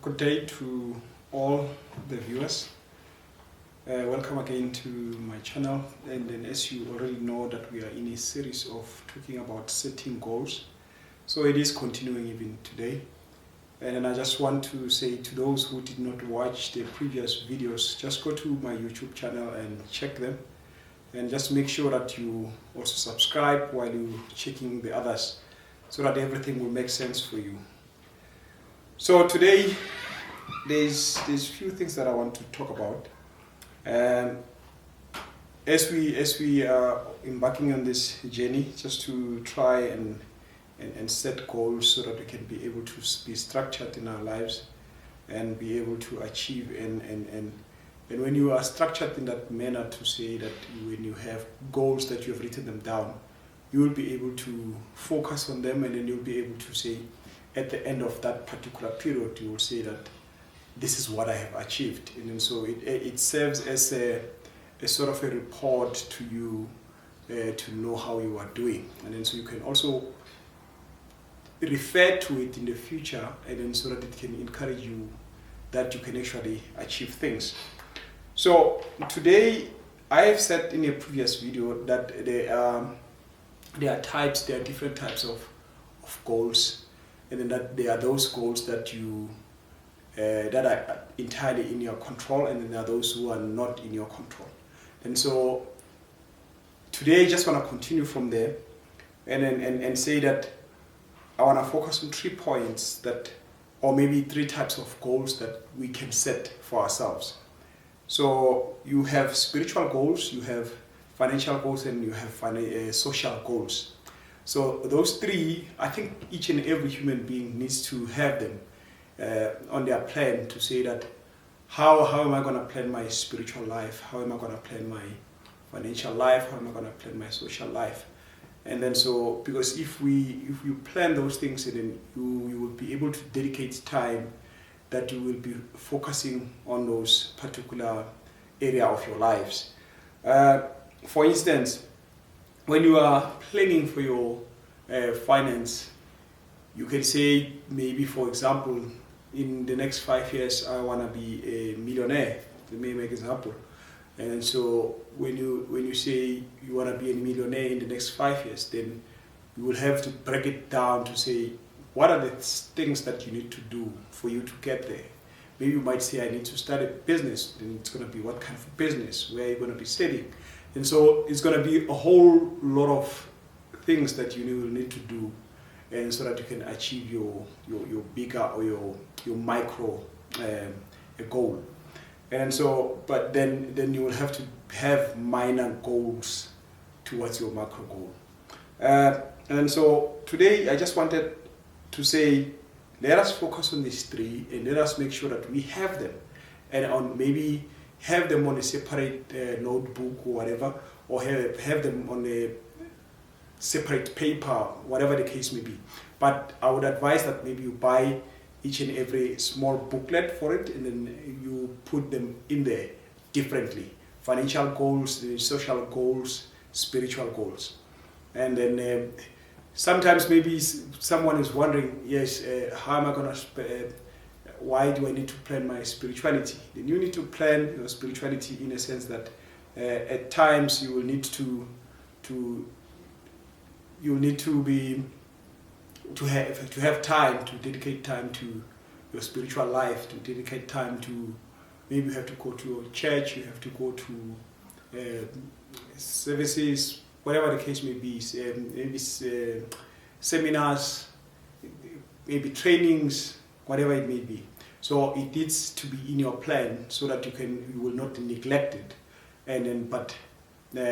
Good day to all the viewers. Welcome again to my channel. And then, as you already know, that we are in a series of talking about setting goals. So it is continuing even today. And then I just want to say to those who did not watch the previous videos, just go to my YouTube channel and check them. And just make sure that you also subscribe while you're checking the others, so that everything will make sense for you. So today, there's few things that I want to talk about. As we are embarking on this journey, just to try and set goals so that we can be able to be structured in our lives and be able to achieve and when you are structured in that manner, to say that when you have goals that you have written them down, you will be able to focus on them, and then you'll be able to say at the end of that particular period, you will say that this is what I have achieved. And then so it serves as a sort of a report to you to know how you are doing. And then so you can also refer to it in the future, and then so that it can encourage you that you can actually achieve things. So today, I have said in a previous video that there are different types of goals, and then that there are those goals that you that are entirely in your control, and then there are those who are not in your control. And so today I just want to continue from there and say that I want to focus on 3 points that, or maybe 3 types of goals that we can set for ourselves. So you have spiritual goals, you have financial goals, and you have social goals. So those 3, I think each and every human being needs to have them on their plan, to say that how am I going to plan my spiritual life, how am I going to plan my financial life, how am I going to plan my social life. And then so, because if you plan those things, and then you will be able to dedicate time that you will be focusing on those particular area of your lives. For instance, when you are planning for your finance, you can say, maybe for example, in the next 5 years I want to be a millionaire. Let me make an example. And so when you say you want to be a millionaire in the next 5 years, then you will have to break it down to say, what are the things that you need to do for you to get there? Maybe you might say, I need to start a business. Then it's going to be what kind of business, where you're going to be sitting. And so it's going to be a whole lot of things that you will need to do, and so that you can achieve your bigger or your micro goal. And so, but then you will have to have minor goals towards your macro goal. And so today I just wanted to say, let us focus on these 3, and let us make sure that we have them, and on maybe have them on a separate notebook or whatever, or have them on a separate paper, whatever the case may be. But I would advise that maybe you buy each and every small booklet for it, and then you put them in there differently. Financial goals, social goals, spiritual goals. And then sometimes maybe someone is wondering, yes, how am I going to, why do I need to plan my spirituality? Then you need to plan your spirituality in a sense that at times you will need to have time, to dedicate time to your spiritual life, to dedicate time to, maybe you have to go to a church, you have to go to services, whatever the case may be, maybe seminars, maybe trainings, whatever it may be. So it needs to be in your plan, so that you will not neglect it, and then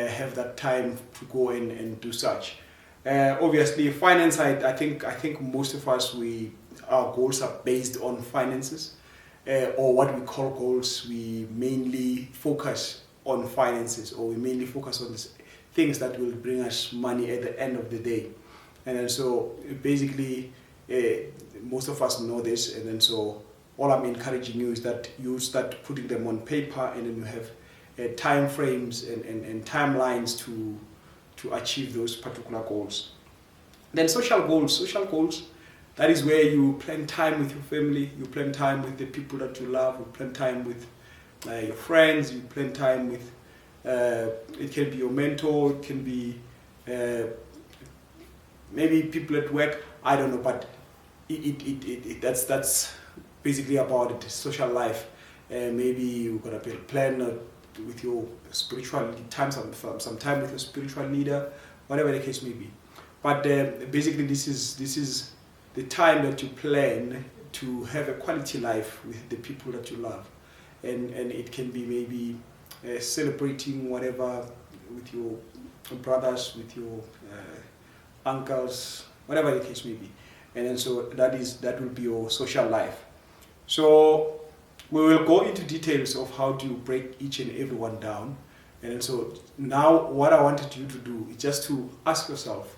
have that time to go and do such. Obviously, finance, I think most of us, our goals are based on finances, or what we call goals. We mainly focus on finances, or we mainly focus on this things that will bring us money at the end of the day. And then so basically, most of us know this, and then so all I'm encouraging you is that you start putting them on paper, and then you have time frames and timelines to achieve those particular goals. Then social goals, That is where you plan time with your family, you plan time with the people that you love, you plan time with your friends, you plan time with, it can be your mentor, it can be maybe people at work, I don't know, but that's basically about it, social life. Maybe you're gonna plan with your spiritual time, some time with your spiritual leader, whatever the case may be. But basically, this is the time that you plan to have a quality life with the people that you love, and it can be maybe celebrating whatever with your brothers, with your uncles, whatever the case may be, and then so that will be your social life. So we will go into details of how to break each and every one down, and so now what I wanted you to do is just to ask yourself,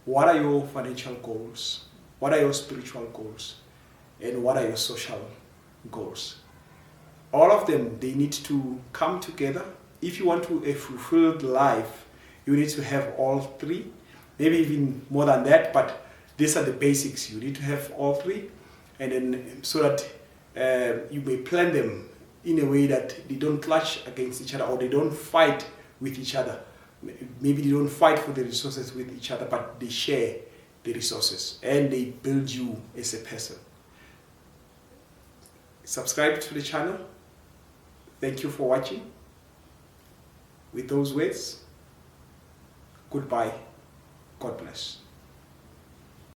what are your financial goals? What are your spiritual goals? And what are your social goals? All of them, they need to come together. If you want to a fulfilled life, you need to have all three, maybe even more than that, but these are the basics. You need to have all three, and then so that you may plan them in a way that they don't clash against each other or they don't fight with each other. Maybe they don't fight for the resources with each other, but they share the resources and they build you as a person. Subscribe to the channel. Thank you for watching. With those words, goodbye. God bless.